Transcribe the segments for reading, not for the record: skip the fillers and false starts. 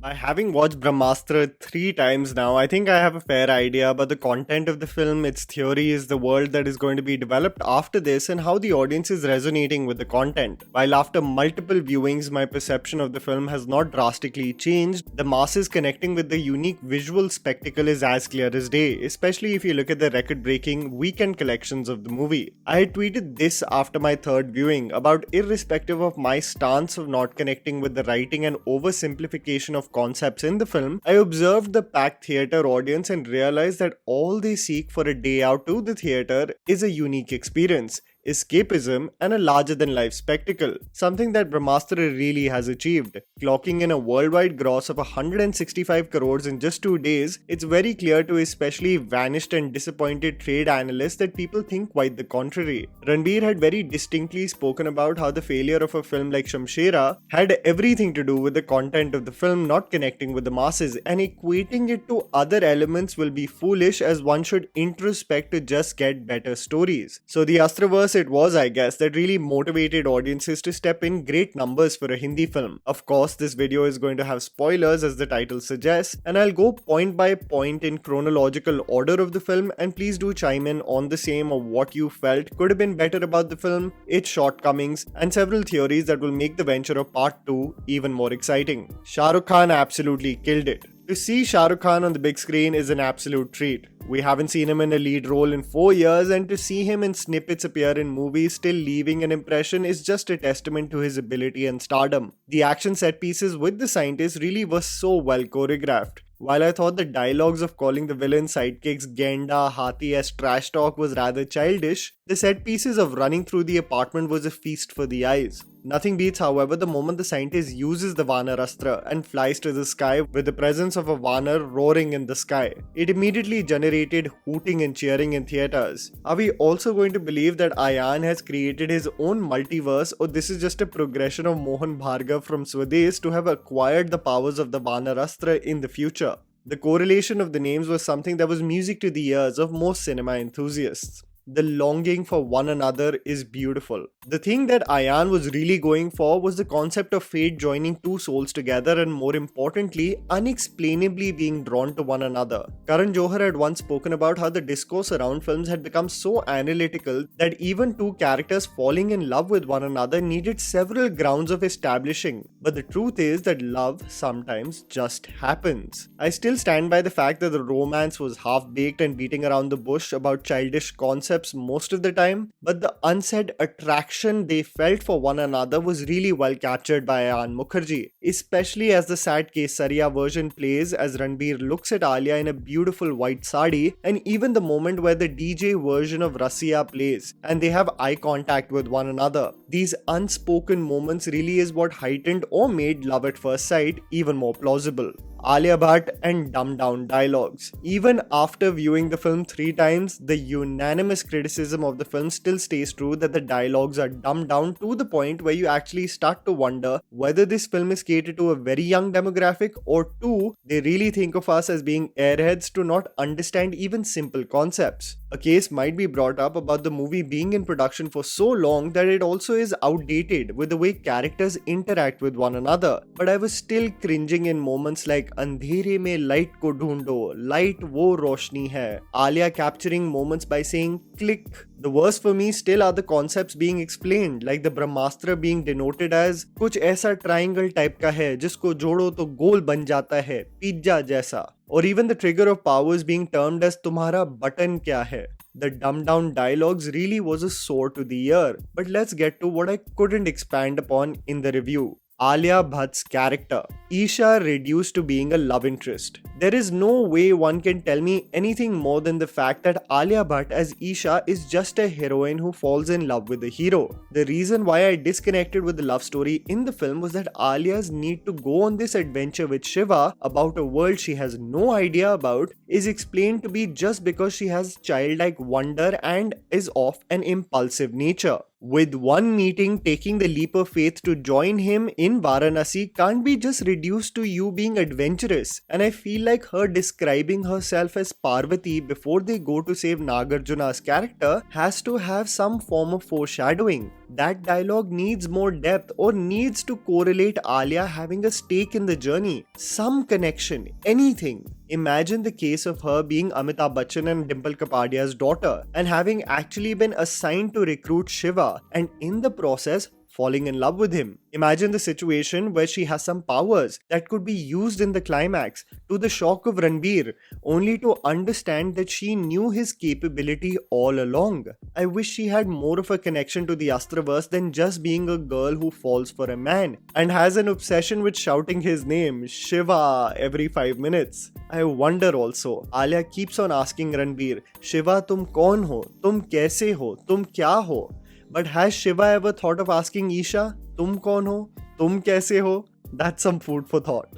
By having watched Brahmastra 3 times now, I think I have a fair idea about the content of the film, its theories, the world that is going to be developed after this, and how the audience is resonating with the content. While after multiple viewings, my perception of the film has not drastically changed, the masses connecting with the unique visual spectacle is as clear as day, especially if you look at the record breaking weekend collections of the movie. I had tweeted this after my third viewing about irrespective of my stance of not connecting with the writing and oversimplification of concepts in the film, I observed the packed theatre audience and realized that all they seek for a day out to the theatre is a unique experience, escapism, and a larger than life spectacle, something that Brahmastra really has achieved. Clocking in a worldwide gross of 165 crores in just 2 days, it's very clear to especially vanished and disappointed trade analysts that people think quite the contrary. Ranbir had very distinctly spoken about how the failure of a film like Shamshera had everything to do with the content of the film not connecting with the masses, and equating it to other elements will be foolish, as one should introspect to just get better stories. So the Astraverse it was, I guess, that really motivated audiences to step in great numbers for a Hindi film. Of course, this video is going to have spoilers as the title suggests, and I'll go point by point in chronological order of the film, and please do chime in on the same of what you felt could have been better about the film, its shortcomings, and several theories that will make the venture of part 2 even more exciting. Shah Rukh Khan absolutely killed it. To see Shah Rukh Khan on the big screen is an absolute treat. We haven't seen him in a lead role in 4 years, and to see him in snippets appear in movies still leaving an impression is just a testament to his ability and stardom. The action set pieces with the scientists really were so well choreographed. While I thought the dialogues of calling the villain sidekicks Genda, Hathi as trash talk was rather childish, the set pieces of running through the apartment was a feast for the eyes. Nothing beats, however, the moment the scientist uses the Vanar Astra and flies to the sky with the presence of a Vanar roaring in the sky. It immediately generated hooting and cheering in theatres. Are we also going to believe that Ayan has created his own multiverse, or this is just a progression of Mohan Bhargav from Swades to have acquired the powers of the Vanar Astra in the future? The correlation of the names was something that was music to the ears of most cinema enthusiasts. The longing for one another is beautiful. The thing that Ayan was really going for was the concept of fate joining two souls together, and more importantly, unexplainably being drawn to one another. Karan Johar had once spoken about how the discourse around films had become so analytical that even two characters falling in love with one another needed several grounds of establishing. But the truth is that love sometimes just happens. I still stand by the fact that the romance was half-baked and beating around the bush about childish concepts most of the time, but the unsaid attraction they felt for one another was really well captured by Ayan Mukherjee, especially as the sad Kesariya version plays as Ranbir looks at Alia in a beautiful white sari, and even the moment where the DJ version of Rasiya plays and they have eye contact with one another. These unspoken moments really is what heightened or made love at first sight even more plausible. Alia Bhatt and dumbed down dialogues. Even after viewing the film 3 times, the unanimous criticism of the film still stays true that the dialogues are dumbed down to the point where you actually start to wonder whether this film is catered to a very young demographic, or two, they really think of us as being airheads to not understand even simple concepts. A case might be brought up about the movie being in production for so long that it also is outdated with the way characters interact with one another. But I was still cringing in moments like अंधेरे में light को ढूंढो, light वो रोशनी है. Alia capturing moments by saying click. The worst for me still are the concepts being explained, like the Brahmastra being denoted as कुछ ऐसा triangle type का है जिसको जोड़ो तो गोल बन जाता है, पिज्जा जैसा. Or even the trigger of powers being termed as तुम्हारा बटन क्या है. The dumbed down dialogues really was a sore to the ear. But let's get to what I couldn't expand upon in the review. Alia Bhatt's character. Isha reduced to being a love interest. There is no way one can tell me anything more than the fact that Alia Bhatt as Isha is just a heroine who falls in love with the hero. The reason why I disconnected with the love story in the film was that Alia's need to go on this adventure with Shiva about a world she has no idea about is explained to be just because she has childlike wonder and is of an impulsive nature. With one meeting, taking the leap of faith to join him in Varanasi can't be just reduced to you being adventurous. And I feel like her describing herself as Parvati before they go to save Nagarjuna's character has to have some form of foreshadowing. That dialogue needs more depth or needs to correlate Alia having a stake in the journey. Some connection, anything. Imagine the case of her being Amitabh Bachchan and Dimple Kapadia's daughter and having actually been assigned to recruit Shiva and in the process falling in love with him. Imagine the situation where she has some powers that could be used in the climax to the shock of Ranbir, only to understand that she knew his capability all along. I wish she had more of a connection to the Astraverse than just being a girl who falls for a man and has an obsession with shouting his name, Shiva, every 5 minutes. I wonder also, Alia keeps on asking Ranbir, Shiva tum kaun ho? Tum kaise ho? Tum kya ho? But has Shiva ever thought of asking Isha, Tum kaun ho? Tum kaise ho? That's some food for thought.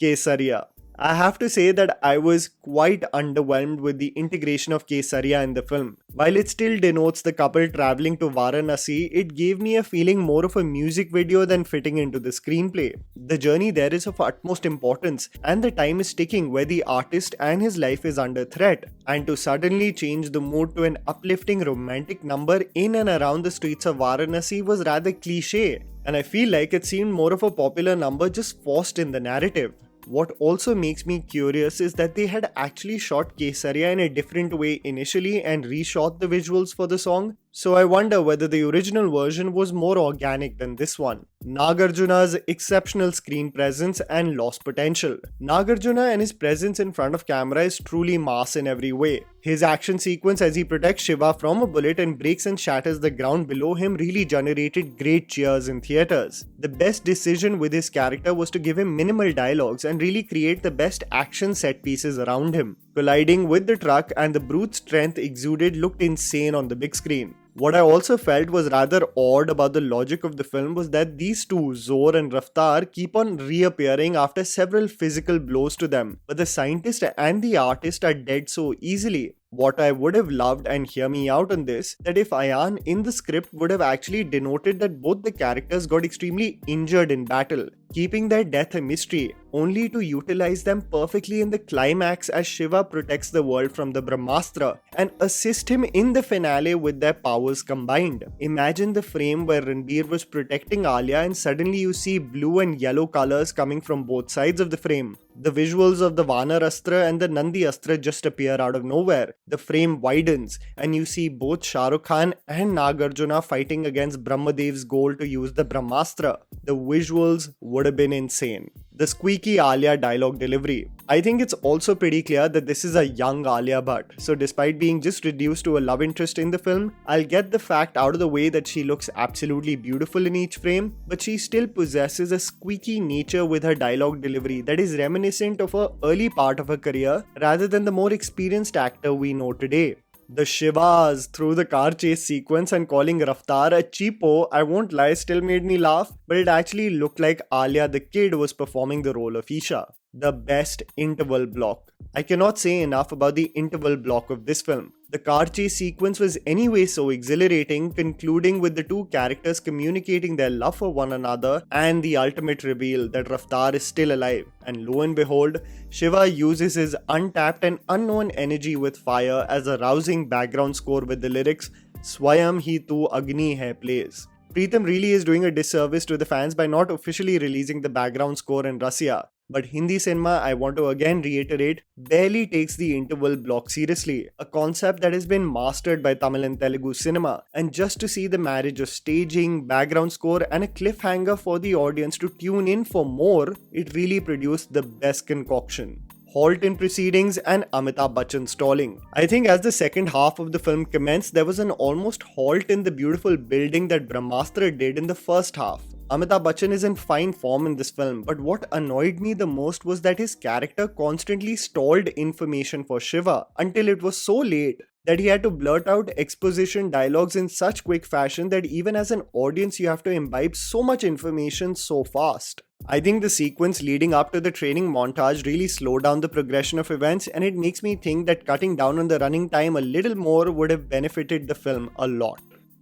Kesariya. I have to say that I was quite underwhelmed with the integration of Kesariya in the film. While it still denotes the couple traveling to Varanasi, it gave me a feeling more of a music video than fitting into the screenplay. The journey there is of utmost importance, and the time is ticking where the artist and his life is under threat. And to suddenly change the mood to an uplifting romantic number in and around the streets of Varanasi was rather cliche, and I feel like it seemed more of a popular number just forced in the narrative. What also makes me curious is that they had actually shot Kesariya in a different way initially and reshot the visuals for the song, so I wonder whether the original version was more organic than this one. Nagarjuna's exceptional screen presence and lost potential. Nagarjuna and his presence in front of camera is truly mass in every way. His action sequence as he protects Shiva from a bullet and breaks and shatters the ground below him really generated great cheers in theatres. The best decision with his character was to give him minimal dialogues and really create the best action set pieces around him. Colliding with the truck and the brute strength exuded looked insane on the big screen. What I also felt was rather odd about the logic of the film was that these two, Zor and Raftar, keep on reappearing after several physical blows to them, but the scientist and the artist are dead so easily. What I would have loved, and hear me out on this, that if Ayan in the script would have actually denoted that both the characters got extremely injured in battle, keeping their death a mystery, only to utilize them perfectly in the climax as Shiva protects the world from the Brahmastra and assist him in the finale with their powers combined. Imagine the frame where Ranbir was protecting Alia and suddenly you see blue and yellow colors coming from both sides of the frame. The visuals of the Vanar Astra and the Nandi Astra just appear out of nowhere. The frame widens and you see both Shah Rukh Khan and Nagarjuna fighting against Brahmadev's goal to use the Brahmastra. The visuals would have been insane. The squeaky Alia dialogue delivery. I think it's also pretty clear that this is a young Alia Bhatt, so despite being just reduced to a love interest in the film, I'll get the fact out of the way that she looks absolutely beautiful in each frame, but she still possesses a squeaky nature with her dialogue delivery that is reminiscent of her early part of her career rather than the more experienced actor we know today. The Shivas through the car chase sequence and calling Raftar a cheapo, I won't lie, still made me laugh, but it actually looked like Alia the kid was performing the role of Isha. The best interval block. I cannot say enough about the interval block of this film. The car chase sequence was anyway so exhilarating, concluding with the two characters communicating their love for one another and the ultimate reveal that Raftar is still alive. And lo and behold, Shiva uses his untapped and unknown energy with fire as a rousing background score with the lyrics Swayam Hi Tu Agni Hai plays. Preetham really is doing a disservice to the fans by not officially releasing the background score in Russia. But Hindi cinema, I want to again reiterate, barely takes the interval block seriously, a concept that has been mastered by Tamil and Telugu cinema. And just to see the marriage of staging, background score and a cliffhanger for the audience to tune in for more, it really produced the best concoction. Halt in proceedings and Amitabh Bachchan stalling. I think as the second half of the film commenced, there was an almost halt in the beautiful building that Brahmastra did in the first half. Amitabh Bachchan is in fine form in this film, but what annoyed me the most was that his character constantly stalled information for Shiva until it was so late that he had to blurt out exposition dialogues in such quick fashion that even as an audience you have to imbibe so much information so fast. I think the sequence leading up to the training montage really slowed down the progression of events, and it makes me think that cutting down on the running time a little more would have benefited the film a lot.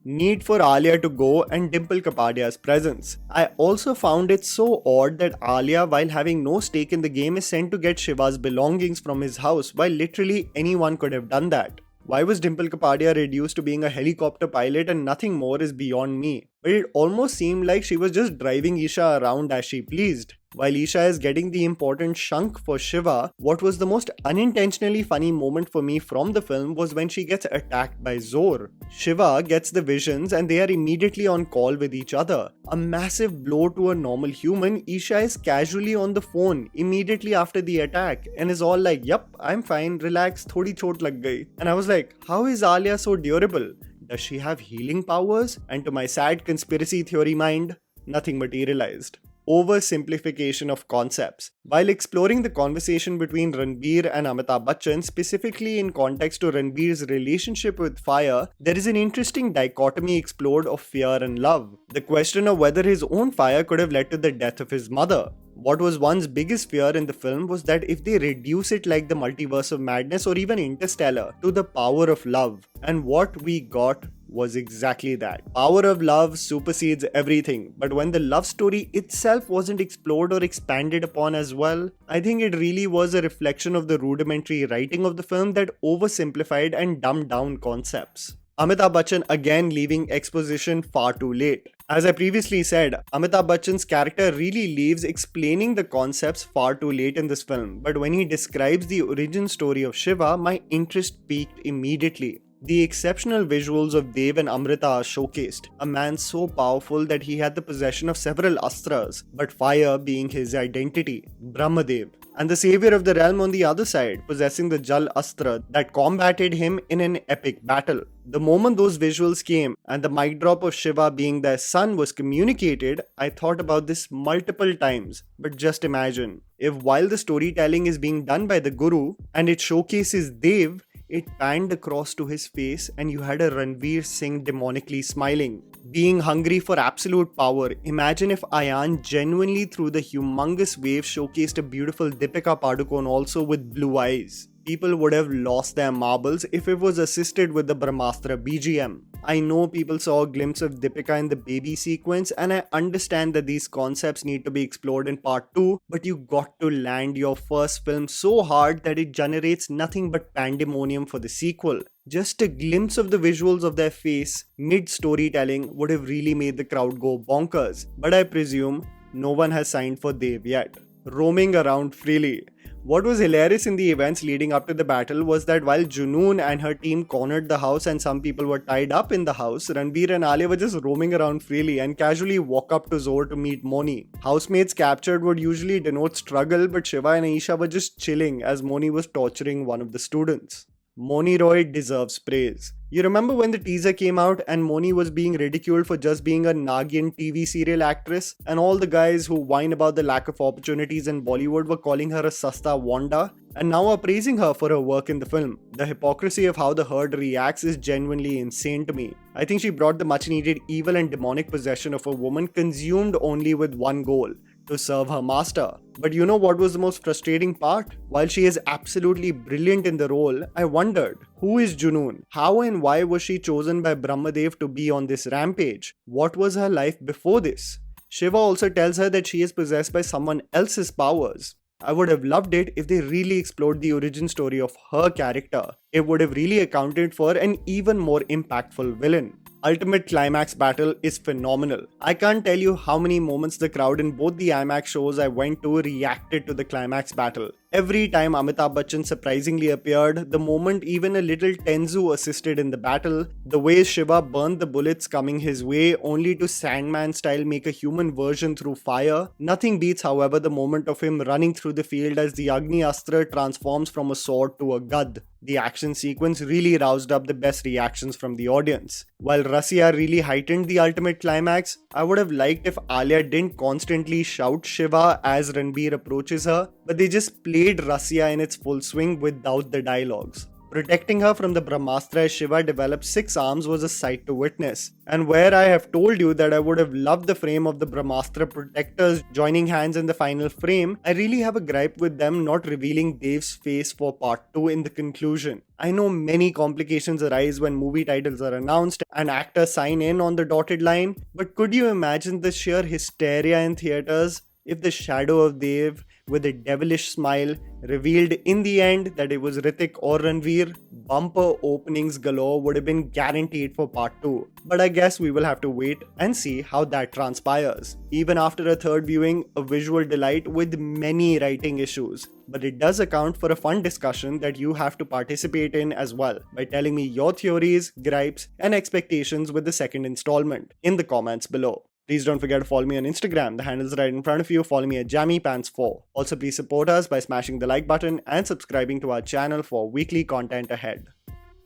need for Alia to go, and Dimple Kapadia's presence. I also found it so odd that Alia, while having no stake in the game, is sent to get Shiva's belongings from his house, while literally anyone could have done that. Why was Dimple Kapadia reduced to being a helicopter pilot and nothing more is beyond me? But it almost seemed like she was just driving Isha around as she pleased. While Isha is getting the important shunk for Shiva, what was the most unintentionally funny moment for me from the film was when she gets attacked by Zor. Shiva gets the visions and they are immediately on call with each other. A massive blow to a normal human, Isha is casually on the phone immediately after the attack and is all like, "Yup, I'm fine, relax, thodi chot lag gayi." And I was like, how is Alia so durable? Does she have healing powers? And to my sad conspiracy theory mind, nothing materialized. Oversimplification of concepts. While exploring the conversation between Ranbir and Amitabh Bachchan, specifically in context to Ranbir's relationship with fire, there is an interesting dichotomy explored of fear and love. The question of whether his own fire could have led to the death of his mother. What was one's biggest fear in the film was that if they reduce it like the Multiverse of Madness or even Interstellar to the power of love, and what we got was exactly that. Power of love supersedes everything, but when the love story itself wasn't explored or expanded upon as well, I think it really was a reflection of the rudimentary writing of the film that oversimplified and dumbed down concepts. Amitabh Bachchan again leaving exposition far too late. As I previously said, Amitabh Bachchan's character really leaves explaining the concepts far too late in this film, but when he describes the origin story of Shiva, my interest peaked immediately. The exceptional visuals of Dev and Amrita are showcased. A man so powerful that he had the possession of several astras, but fire being his identity, Brahmadev. And the savior of the realm on the other side, possessing the Jal Astra that combated him in an epic battle. The moment those visuals came and the mic drop of Shiva being their son was communicated, I thought about this multiple times. But just imagine, if while the storytelling is being done by the Guru and it showcases Dev, it panned across to his face and you had a Ranveer Singh demonically smiling. Being hungry for absolute power, imagine if Ayan genuinely through the humongous wave showcased a beautiful Deepika Padukone also with blue eyes. People would have lost their marbles if it was assisted with the Brahmastra BGM. I know people saw a glimpse of Deepika in the baby sequence and I understand that these concepts need to be explored in part 2, but you got to land your first film so hard that it generates nothing but pandemonium for the sequel. Just a glimpse of the visuals of their face mid-storytelling would have really made the crowd go bonkers, but I presume no one has signed for Dev yet. Roaming around freely. What was hilarious in the events leading up to the battle was that while Junoon and her team cornered the house and some people were tied up in the house, Ranbir and Alia were just roaming around freely and casually walk up to Zor to meet Moni. Housemates captured would usually denote struggle, but Shiva and Aisha were just chilling as Moni was torturing one of the students. Moni Roy deserves praise. You remember when the teaser came out and Moni was being ridiculed for just being a Nagin TV serial actress, and all the guys who whine about the lack of opportunities in Bollywood were calling her a Sasta Wanda and now are praising her for her work in the film. The hypocrisy of how the herd reacts is genuinely insane to me. I think she brought the much needed evil and demonic possession of a woman consumed only with one goal: to serve her master. But you know what was the most frustrating part? While she is absolutely brilliant in the role, I wondered, who is Junoon? How and why was she chosen by Brahmadev to be on this rampage? What was her life before this? Shiva also tells her that she is possessed by someone else's powers. I would have loved it if they really explored the origin story of her character. It would have really accounted for an even more impactful villain. Ultimate Climax Battle is phenomenal. I can't tell you how many moments the crowd in both the IMAX shows I went to reacted to the Climax Battle. Every time Amitabh Bachchan surprisingly appeared, the moment even a little Tenzu assisted in the battle, the way Shiva burned the bullets coming his way only to Sandman style make a human version through fire. Nothing beats, however, the moment of him running through the field as the Agni Astra transforms from a sword to a gad. The action sequence really roused up the best reactions from the audience. While Rasya really heightened the ultimate climax, I would have liked if Alia didn't constantly shout Shiva as Ranbir approaches her, but they just played Rasya in its full swing without the dialogues. Protecting her from the Brahmastra as Shiva developed 6 arms was a sight to witness. And where I have told you that I would have loved the frame of the Brahmastra protectors joining hands in the final frame, I really have a gripe with them not revealing Dev's face for part 2 in the conclusion. I know many complications arise when movie titles are announced and actors sign in on the dotted line, but could you imagine the sheer hysteria in theaters if the shadow of Dev with a devilish smile revealed in the end that it was Ritik or Ranveer? Bumper openings galore would have been guaranteed for part 2. But I guess we will have to wait and see how that transpires. Even after a third viewing, a visual delight with many writing issues. But it does account for a fun discussion that you have to participate in as well by telling me your theories, gripes, and expectations with the second installment in the comments below. Please don't forget to follow me on Instagram. The handle is right in front of you. Follow me at JammyPants4. Also, please support us by smashing the like button and subscribing to our channel for weekly content ahead.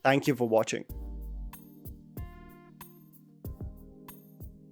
Thank you for watching.